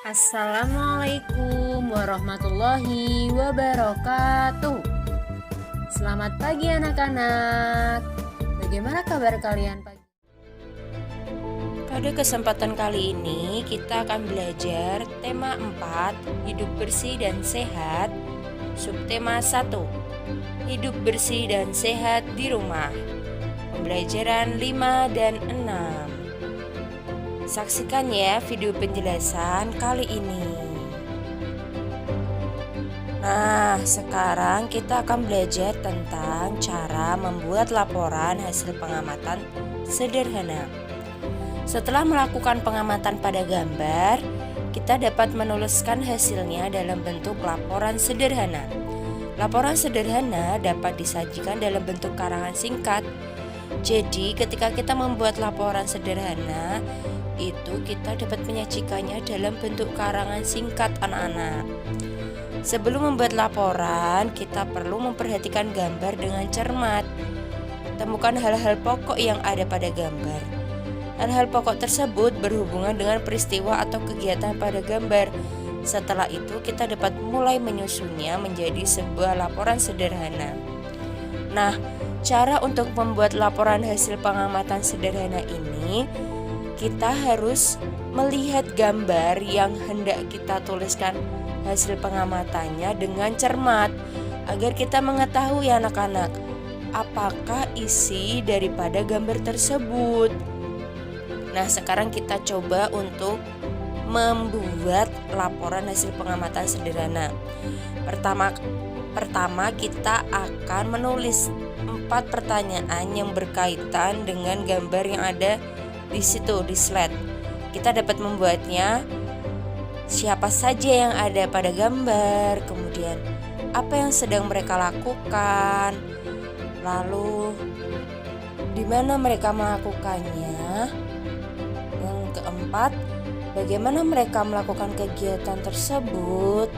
Assalamualaikum warahmatullahi wabarakatuh. Selamat pagi anak-anak. Bagaimana kabar kalian pagi? Pada kesempatan kali ini kita akan belajar tema 4, hidup bersih dan sehat. Subtema 1, hidup bersih dan sehat di rumah. Pembelajaran 5 dan 6. Saksikan ya video penjelasan kali ini. Nah, sekarang kita akan belajar tentang cara membuat laporan hasil pengamatan sederhana. Setelah melakukan pengamatan pada gambar, kita dapat menuliskan hasilnya dalam bentuk laporan sederhana. Laporan sederhana dapat disajikan dalam bentuk karangan singkat. Jadi, ketika kita membuat laporan sederhana, itu kita dapat menyajikannya dalam bentuk karangan singkat anak-anak. Sebelum membuat laporan, kita perlu memperhatikan gambar dengan cermat. Temukan hal-hal pokok yang ada pada gambar. Hal-hal pokok tersebut berhubungan dengan peristiwa atau kegiatan pada gambar. Setelah itu, kita dapat mulai menyusunnya menjadi sebuah laporan sederhana. Nah, cara untuk membuat laporan hasil pengamatan sederhana ini, kita harus melihat gambar yang hendak kita tuliskan hasil pengamatannya dengan cermat agar kita mengetahui anak-anak apakah isi daripada gambar tersebut. Nah, sekarang kita coba untuk membuat laporan hasil pengamatan sederhana. Pertama kita akan menulis 4 pertanyaan yang berkaitan dengan gambar yang ada di situ di slide. Kita dapat membuatnya siapa saja yang ada pada gambar, kemudian apa yang sedang mereka lakukan, lalu di mana mereka melakukannya. Yang keempat, bagaimana mereka melakukan kegiatan tersebut.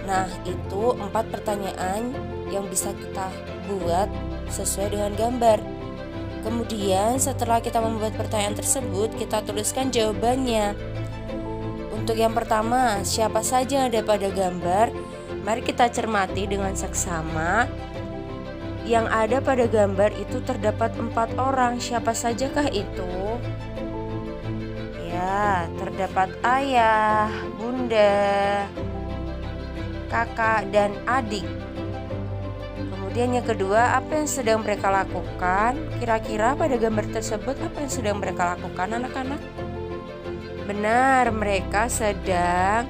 Nah, itu 4 pertanyaan yang bisa kita buat sesuai dengan gambar. Kemudian setelah kita membuat pertanyaan tersebut, kita tuliskan jawabannya. Untuk yang pertama, siapa saja yang ada pada gambar? Mari kita cermati dengan seksama. Yang ada pada gambar itu terdapat 4 orang. Siapa sajakah itu? Ya, terdapat ayah, bunda, kakak, dan adik. Kemudian yang kedua, apa yang sedang mereka lakukan? Kira-kira pada gambar tersebut apa yang sedang mereka lakukan anak-anak? Benar, mereka sedang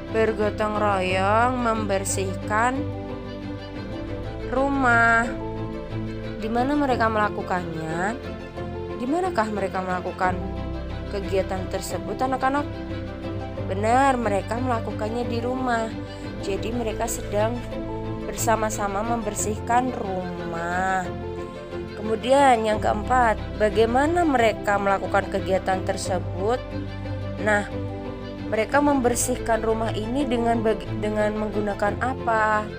bergotong royong membersihkan rumah. Di mana mereka melakukannya? Di manakah mereka melakukan kegiatan tersebut anak-anak? Benar, mereka melakukannya di rumah. Jadi mereka sedang bersama-sama membersihkan rumah. Kemudian yang keempat, bagaimana mereka melakukan kegiatan tersebut? Nah, mereka membersihkan rumah ini dengan menggunakan apa?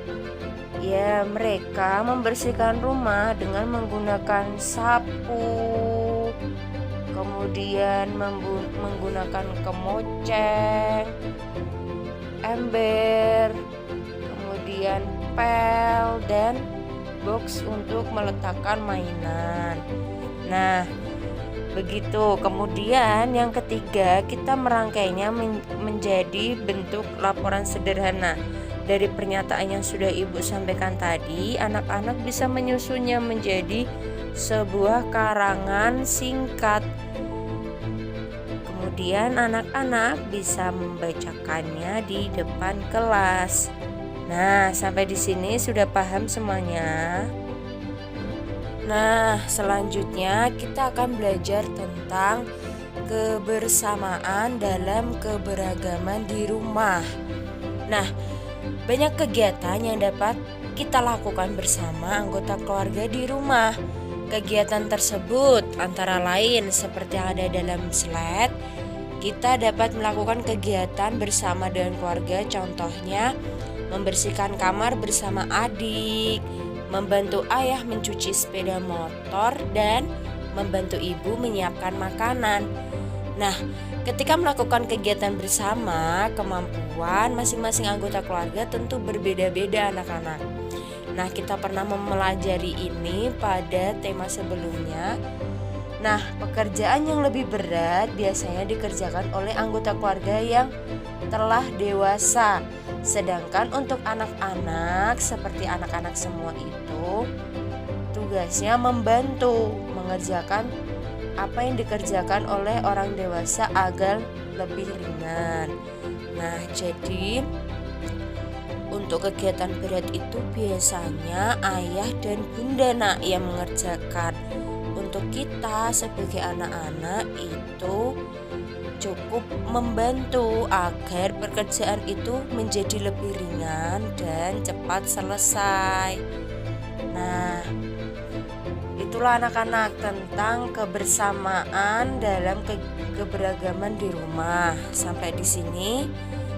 Ya, mereka membersihkan rumah dengan menggunakan sapu, kemudian menggunakan kemoceng, ember, kemudian pel, dan box untuk meletakkan mainan. Nah, begitu. Kemudian yang ketiga, kita merangkainya menjadi bentuk laporan sederhana. Dari pernyataan yang sudah Ibu sampaikan tadi, anak-anak bisa menyusunnya menjadi sebuah karangan singkat. Kemudian anak-anak bisa membacakannya di depan kelas. Nah, sampai di sini sudah paham semuanya. Nah, selanjutnya kita akan belajar tentang kebersamaan dalam keberagaman di rumah. Nah, banyak kegiatan yang dapat kita lakukan bersama anggota keluarga di rumah. Kegiatan tersebut antara lain seperti yang ada dalam slide. Kita dapat melakukan kegiatan bersama dengan keluarga, contohnya membersihkan kamar bersama adik, membantu ayah mencuci sepeda motor, dan membantu ibu menyiapkan makanan. Nah, ketika melakukan kegiatan bersama, kemampuan masing-masing anggota keluarga tentu berbeda-beda anak-anak. Nah, kita pernah mempelajari ini pada tema sebelumnya. Nah, pekerjaan yang lebih berat biasanya dikerjakan oleh anggota keluarga yang telah dewasa. Sedangkan untuk anak-anak, seperti anak-anak semua itu, tugasnya membantu mengerjakan apa yang dikerjakan oleh orang dewasa agar lebih ringan. Nah, jadi untuk kegiatan berat itu biasanya ayah dan bunda yang mengerjakan. Untuk kita sebagai anak-anak itu cukup membantu agar pekerjaan itu menjadi lebih ringan dan cepat selesai. Nah, itulah anak-anak tentang kebersamaan dalam keberagaman di rumah. Sampai di sini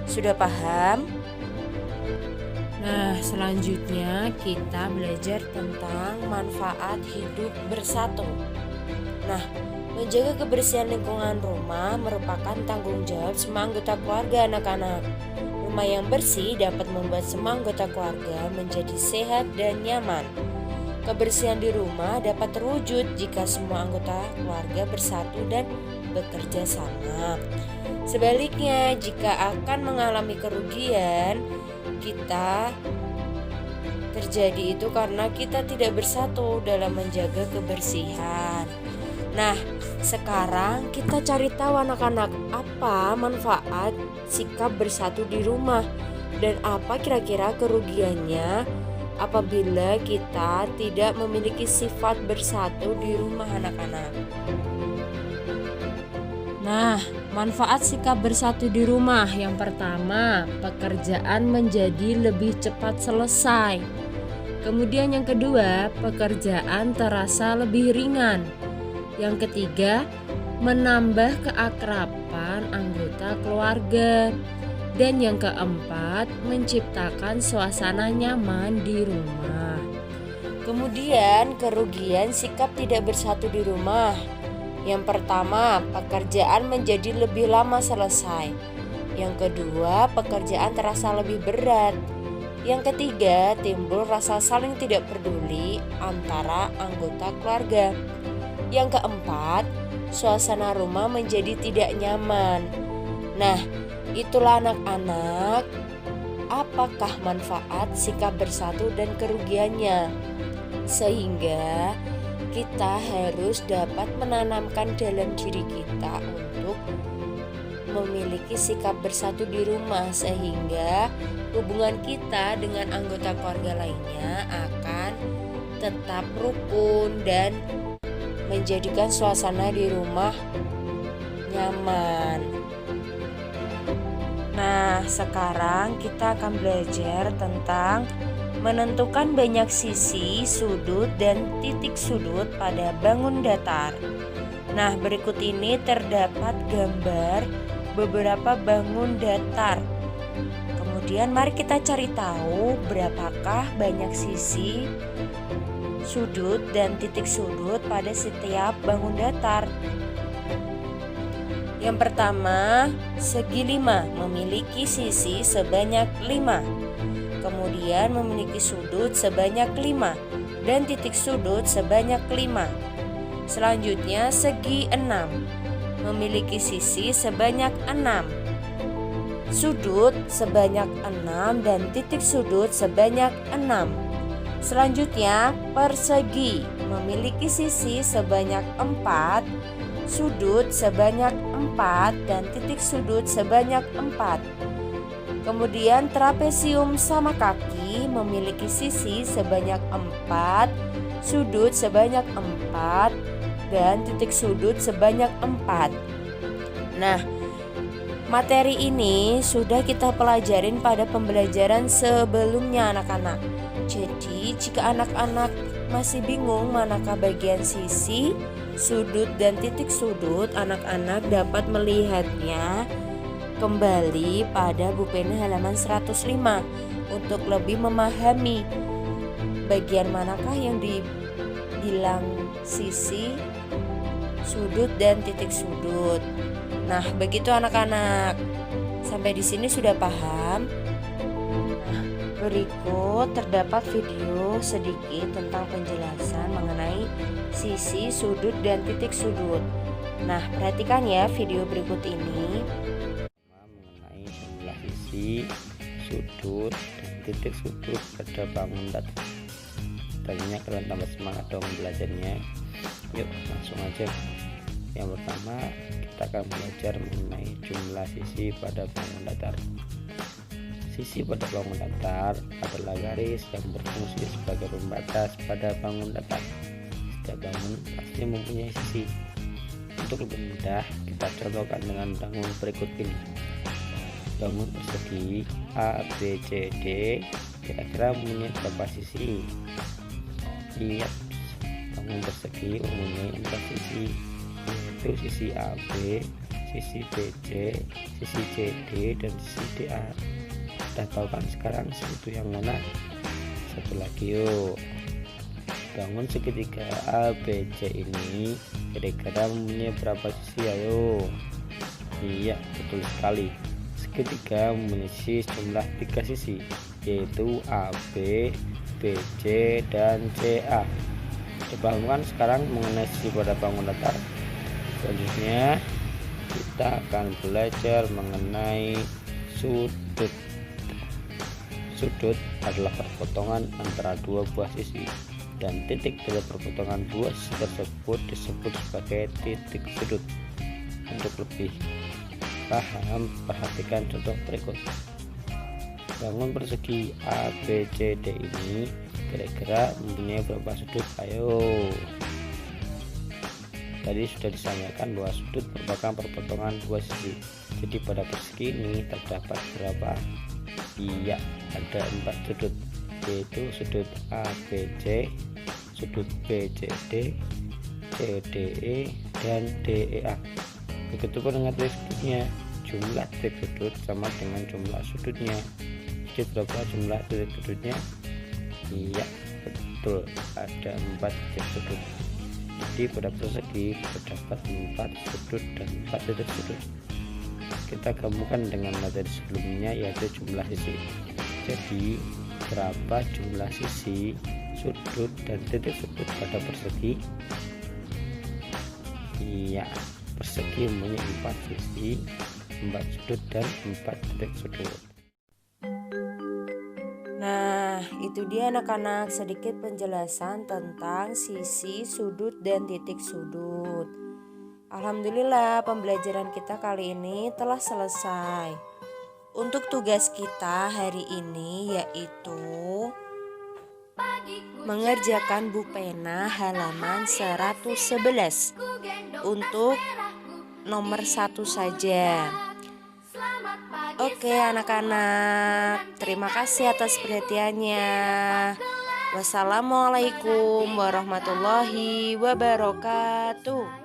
sudah paham? Nah, selanjutnya kita belajar tentang manfaat hidup bersatu. Nah, menjaga kebersihan lingkungan rumah merupakan tanggung jawab semua anggota keluarga anak-anak. Rumah yang bersih dapat membuat semua anggota keluarga menjadi sehat dan nyaman. Kebersihan di rumah dapat terwujud jika semua anggota keluarga bersatu dan bekerja sama. Sebaliknya, jika akan mengalami kerugian, kita terjadi itu karena kita tidak bersatu dalam menjaga kebersihan. Nah, sekarang kita cari tahu anak-anak apa manfaat sikap bersatu di rumah dan apa kira-kira kerugiannya apabila kita tidak memiliki sifat bersatu di rumah anak-anak. Nah, manfaat sikap bersatu di rumah yang pertama, pekerjaan menjadi lebih cepat selesai. Kemudian yang kedua, pekerjaan terasa lebih ringan. Yang ketiga, menambah keakraban anggota keluarga. Dan yang keempat, menciptakan suasana nyaman di rumah. Kemudian kerugian sikap tidak bersatu di rumah. Yang pertama, pekerjaan menjadi lebih lama selesai. Yang kedua, pekerjaan terasa lebih berat. Yang ketiga, timbul rasa saling tidak peduli antara anggota keluarga. Yang keempat, suasana rumah menjadi tidak nyaman. Nah, itulah anak-anak, apakah manfaat sikap bersatu dan kerugiannya? Sehingga kita harus dapat menanamkan dalam diri kita untuk memiliki sikap bersatu di rumah, sehingga hubungan kita dengan anggota keluarga lainnya akan tetap rukun dan menjadikan suasana di rumah nyaman. Nah, sekarang kita akan belajar tentang menentukan banyak sisi, sudut, dan titik sudut pada bangun datar. Nah, berikut ini terdapat gambar beberapa bangun datar. Kemudian mari kita cari tahu berapakah banyak sisi, sudut, dan titik sudut pada setiap bangun datar. Yang pertama, segi 5 memiliki sisi sebanyak 5. Kemudian memiliki sudut sebanyak 5 dan titik sudut sebanyak 5. Selanjutnya segi 6 memiliki sisi sebanyak 6, sudut sebanyak 6 dan titik sudut sebanyak 6. Selanjutnya persegi memiliki sisi sebanyak 4, sudut sebanyak 4 dan titik sudut sebanyak 4. Kemudian trapesium sama kaki memiliki sisi sebanyak 4, sudut sebanyak 4, dan titik sudut sebanyak 4. Nah, materi ini sudah kita pelajarin pada pembelajaran sebelumnya anak-anak. Jadi, jika anak-anak masih bingung manakah bagian sisi, sudut, dan titik sudut, anak-anak dapat melihatnya kembali pada buku pena halaman 105 untuk lebih memahami bagian manakah yang dibilang sisi, sudut, dan titik sudut. Nah, begitu anak-anak. Sampai di sini sudah paham? Nah, berikut terdapat video sedikit tentang penjelasan mengenai sisi, sudut, dan titik sudut. Nah, perhatikan ya video berikut ini. Mengenai jumlah sisi, sudut, dan titik sudut pada bangun datar. Tadinya kalian tambah semangat dong belajarnya. Yuk langsung aja. Yang pertama kita akan belajar mengenai jumlah sisi pada bangun datar. Sisi pada bangun datar adalah garis yang berfungsi sebagai pembatas pada bangun datar. Setiap bangun pasti mempunyai sisi. Untuk lebih mudah kita contohkan dengan bangun berikut ini. Bangun persegi A, B, C, D kira-kira mempunyai berapa sisi? Lihat, bangun persegi mempunyai 4 sisi, yaitu sisi AB, sisi BC, sisi CD, dan sisi DA. Udah tahu kan sekarang sisi yang mana? Satu lagi yuk. Bangun segitiga ABC ini kira-kira mempunyai berapa sisi? Ayo. Iya, betul sekali. Segitiga mempunyai jumlah 3 sisi, yaitu AB, BC, dan CA. Kita sekarang mengenai sisi pada bangun datar. Selanjutnya kita akan belajar mengenai sudut. Sudut adalah perpotongan antara dua buah sisi, dan titik dari perpotongan dua sisi tersebut disebut sebagai titik sudut. Untuk lebih paham, perhatikan contoh berikut. Bangun persegi ABCD ini kira-kira mempunyai berapa sudut? Ayo. Tadi sudah disampaikan bahwa sudut merupakan perpotongan dua sisi. Jadi pada persegi ini terdapat berapa? Iya, ada 4 sudut, yaitu sudut ABC, sudut BCD, CDE, dan DEA. Begitupun dengan titik sudutnya. Jumlah titik sudut sama dengan jumlah sudutnya. Jadi berapa jumlah titik sudutnya? Iya, betul, ada 4 titik sudut. Jadi pada persegi terdapat 4 sudut dan 4 titik sudut. Kita gabungkan dengan materi sebelumnya, yaitu jumlah sisi. Jadi berapa jumlah sisi, sudut, dan titik sudut pada persegi? Iya, persegi mempunyai 4 sisi, 4 sudut, dan 4 titik sudut. Nah, itu dia anak-anak sedikit penjelasan tentang sisi, sudut, dan titik sudut. Alhamdulillah pembelajaran kita kali ini telah selesai. Untuk tugas kita hari ini yaitu mengerjakan Bu Pena halaman 111 untuk nomor 1 saja. Oke anak-anak, terima kasih atas perhatiannya. Wassalamualaikum warahmatullahi wabarakatuh.